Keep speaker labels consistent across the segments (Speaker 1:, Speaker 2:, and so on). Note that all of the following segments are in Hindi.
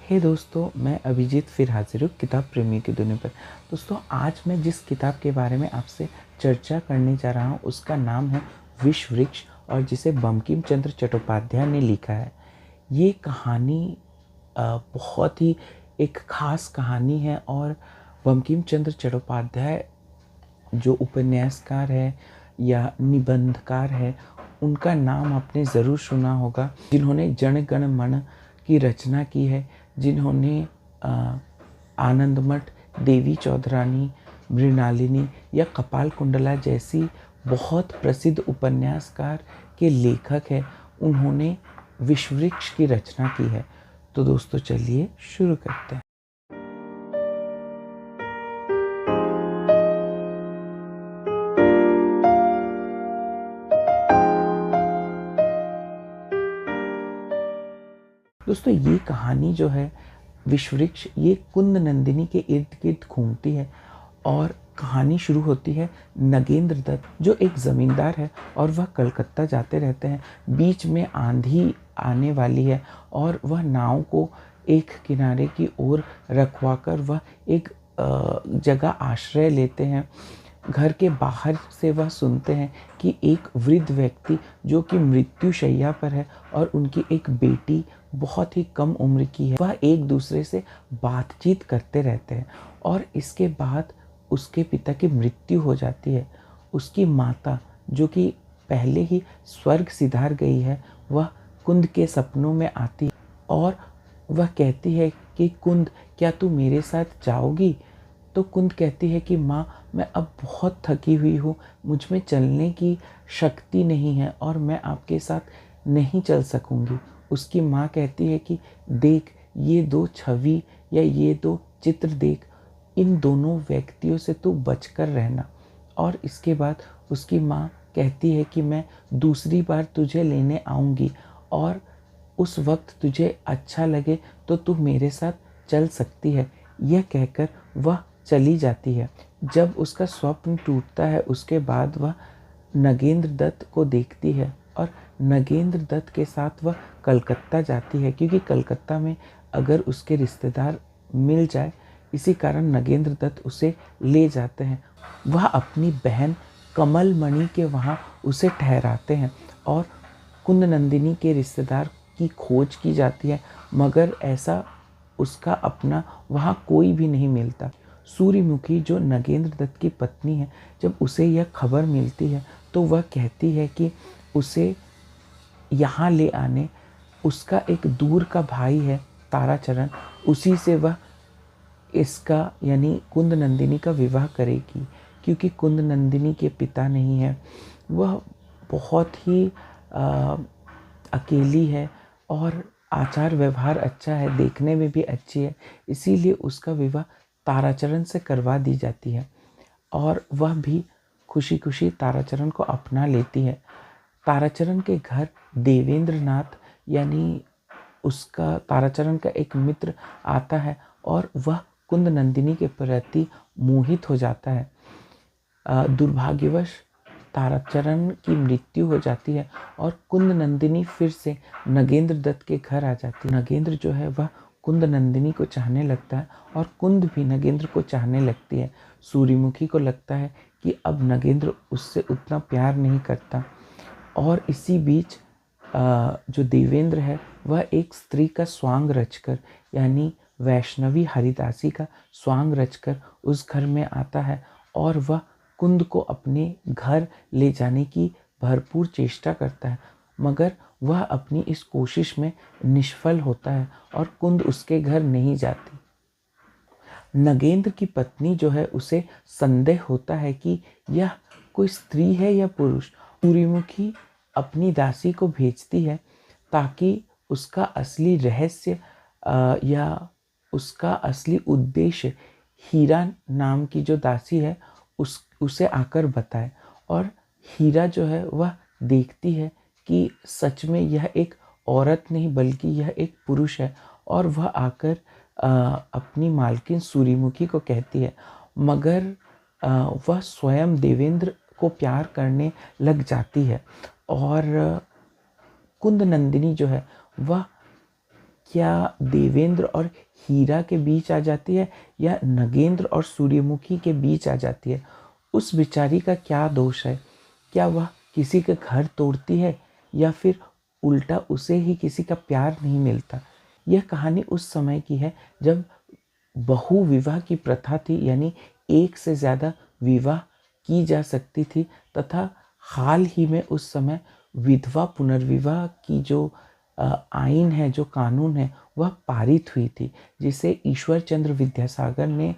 Speaker 1: हे दोस्तों, मैं अभिजीत फिर हाजिर हूँ किताब प्रेमी की दुनिया पर। दोस्तों, आज मैं जिस किताब के बारे में आपसे चर्चा करने जा रहा हूँ उसका नाम है विश्व वृक्ष, और जिसे बंकिम चंद्र चट्टोपाध्याय ने लिखा है। ये कहानी बहुत ही एक ख़ास कहानी है, और बंकिम चंद्र चट्टोपाध्याय जो उपन्यासकार है या निबंधकार है, उनका नाम आपने ज़रूर सुना होगा, जिन्होंने जन गण मन की रचना की है, जिन्होंने आनंदमठ, देवी चौधरानी, मृणालिनी या कपाल कुंडला जैसी बहुत प्रसिद्ध उपन्यासकार के लेखक हैं। उन्होंने विश्ववृक्ष की रचना की है। तो दोस्तों, चलिए शुरू करते हैं। दोस्तों, ये कहानी जो है विश्ववृक्ष, ये कुंद नंदिनी के इर्द गिर्द घूमती है। और कहानी शुरू होती है नगेंद्र दत्त, जो एक ज़मींदार है और वह कलकत्ता जाते रहते हैं। बीच में आंधी आने वाली है और वह नाव को एक किनारे की ओर रखवाकर वह एक जगह आश्रय लेते हैं। घर के बाहर से वह सुनते हैं कि एक वृद्ध व्यक्ति जो कि मृत्युशैया पर है और उनकी एक बेटी बहुत ही कम उम्र की है, वह एक दूसरे से बातचीत करते रहते हैं। और इसके बाद उसके पिता की मृत्यु हो जाती है। उसकी माता, जो कि पहले ही स्वर्ग सिधार गई है, वह कुंद के सपनों में आती है और वह कहती है कि कुंद, क्या तू मेरे साथ जाओगी? तो कुंद कहती है कि माँ, मैं अब बहुत थकी हुई हूँ, मुझ में चलने की शक्ति नहीं है और मैं आपके साथ नहीं चल सकूँगी। उसकी माँ कहती है कि देख, ये दो छवि या ये दो चित्र देख, इन दोनों व्यक्तियों से तू बचकर रहना। और इसके बाद उसकी माँ कहती है कि मैं दूसरी बार तुझे लेने आऊँगी और उस वक्त तुझे अच्छा लगे तो तू मेरे साथ चल सकती है। यह कहकर वह चली जाती है। जब उसका स्वप्न टूटता है, उसके बाद वह नगेंद्र दत्त को देखती है और नगेंद्र दत्त के साथ वह कलकत्ता जाती है, क्योंकि कलकत्ता में अगर उसके रिश्तेदार मिल जाए, इसी कारण नगेंद्र दत्त उसे ले जाते हैं। वह अपनी बहन कमल मणि के वहाँ उसे ठहराते हैं और कुंद नंदिनी के रिश्तेदार की खोज की जाती है, मगर ऐसा उसका अपना वहाँ कोई भी नहीं मिलता। सूर्यमुखी, जो नगेंद्र दत्त की पत्नी है, जब उसे यह खबर मिलती है तो वह कहती है कि उसे यहाँ ले आने। उसका एक दूर का भाई है ताराचरण, उसी से वह इसका यानी कुंद नंदिनी का विवाह करेगी, क्योंकि कुंद नंदिनी के पिता नहीं है। वह बहुत ही अकेली है और आचार व्यवहार अच्छा है, देखने में भी अच्छी है, इसीलिए उसका विवाह ताराचरण से करवा दी जाती है और वह भी खुशी खुशी ताराचरण को अपना लेती है। ताराचरण के घर देवेंद्र नाथ यानी उसका ताराचरण का एक मित्र आता है और वह कुंद नंदिनी के प्रति मोहित हो जाता है। दुर्भाग्यवश ताराचरण की मृत्यु हो जाती है और कुंद नंदिनी फिर से नगेंद्र दत्त के घर आ जाती है। नगेंद्र जो है वह कुंद नंदिनी को चाहने लगता है और कुंद भी नगेंद्र को चाहने लगती है। सूर्यमुखी को लगता है कि अब नगेंद्र उससे उतना प्यार नहीं करता, और इसी बीच जो देवेंद्र है वह एक स्त्री का स्वांग रचकर यानी वैष्णवी हरिदासी का स्वांग रचकर उस घर में आता है और वह कुंद को अपने घर ले जाने की भरपूर चेष्टा करता है, मगर वह अपनी इस कोशिश में निष्फल होता है और कुंद उसके घर नहीं जाती। नगेंद्र की पत्नी जो है, उसे संदेह होता है कि यह कोई स्त्री है या पुरुष। सूर्यमुखी अपनी दासी को भेजती है ताकि उसका असली रहस्य या उसका असली उद्देश्य हीरा नाम की जो दासी है उसे आकर बताए। और हीरा जो है वह देखती है कि सच में यह एक औरत नहीं बल्कि यह एक पुरुष है, और वह आकर अपनी मालकिन सूर्यमुखी को कहती है, मगर वह स्वयं देवेंद्र को प्यार करने लग जाती है। और कुंद नंदिनी जो है वह क्या देवेंद्र और हीरा के बीच आ जाती है या नगेंद्र और सूर्यमुखी के बीच आ जाती है? उस बेचारी का क्या दोष है? क्या वह किसी का घर तोड़ती है या फिर उल्टा उसे ही किसी का प्यार नहीं मिलता? यह कहानी उस समय की है जब बहु विवाह की प्रथा थी, यानी एक से ज़्यादा विवाह की जा सकती थी, तथा हाल ही में उस समय विधवा पुनर्विवाह की जो आइन है, जो कानून है, वह पारित हुई थी, जिसे ईश्वर चंद्र विद्यासागर ने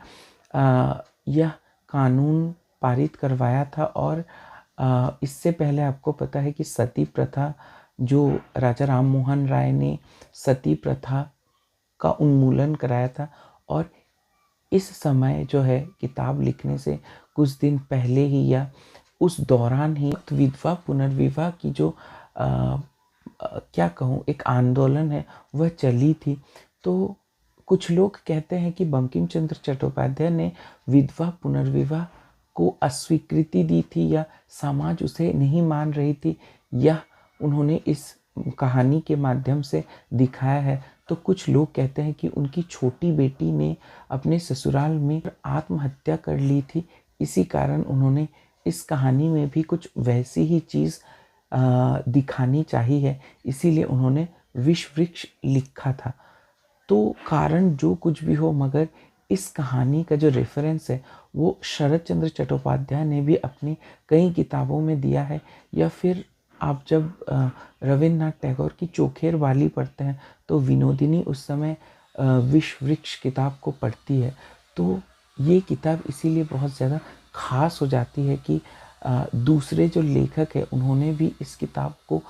Speaker 1: यह कानून पारित करवाया था। और इससे पहले आपको पता है कि सती प्रथा, जो राजा राम मोहन राय ने सती प्रथा का उन्मूलन कराया था। और इस समय जो है किताब लिखने से कुछ दिन पहले ही या उस दौरान ही विधवा पुनर्विवाह की जो क्या कहूँ, एक आंदोलन है, वह चली थी। तो कुछ लोग कहते हैं कि बंकिम चंद्र चट्टोपाध्याय ने विधवा पुनर्विवाह को अस्वीकृति दी थी या समाज उसे नहीं मान रही थी, या उन्होंने इस कहानी के माध्यम से दिखाया है। तो कुछ लोग कहते हैं कि उनकी छोटी बेटी ने अपने ससुराल में आत्महत्या कर ली थी, इसी कारण उन्होंने इस कहानी में भी कुछ वैसी ही चीज़ दिखानी चाहिए, इसीलिए उन्होंने विष वृक्ष लिखा था। तो कारण जो कुछ भी हो, मगर इस कहानी का जो रेफरेंस है वो शरत चंद्र चट्टोपाध्याय ने भी अपनी कई किताबों में दिया है। या फिर आप जब रविन्द्रनाथ टैगोर की चोखेर वाली पढ़ते हैं तो विनोदिनी उस समय विष वृक्ष किताब को पढ़ती है। तो ये किताब इसीलिए बहुत ज़्यादा ख़ास हो जाती है कि दूसरे जो लेखक हैं उन्होंने भी इस किताब को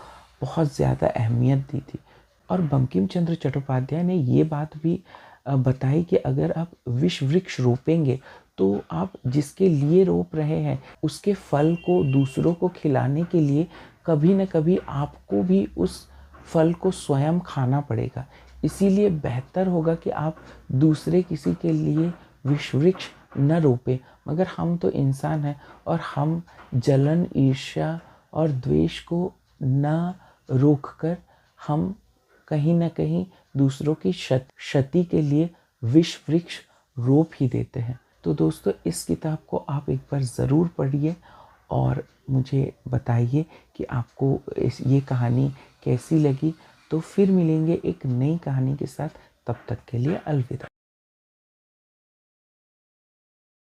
Speaker 1: बहुत ज़्यादा अहमियत दी थी। और बंकिम चंद्र चट्टोपाध्याय ने ये बात भी बताई कि अगर आप विष वृक्ष रोपेंगे तो आप जिसके लिए रोप रहे हैं उसके फल को दूसरों को खिलाने के लिए कभी न कभी आपको भी उस फल को स्वयं खाना पड़ेगा। इसीलिए बेहतर होगा कि आप दूसरे किसी के लिए विष वृक्ष न रोपें। मगर हम तो इंसान हैं और हम जलन, ईर्ष्या और द्वेष को न रोककर हम कहीं ना कहीं दूसरों की क्षति के लिए विष वृक्ष रोप ही देते हैं। तो दोस्तों, इस किताब को आप एक बार ज़रूर पढ़िए और मुझे बताइए कि आपको ये कहानी कैसी लगी। तो फिर मिलेंगे एक नई कहानी के साथ, तब तक के लिए अलविदा।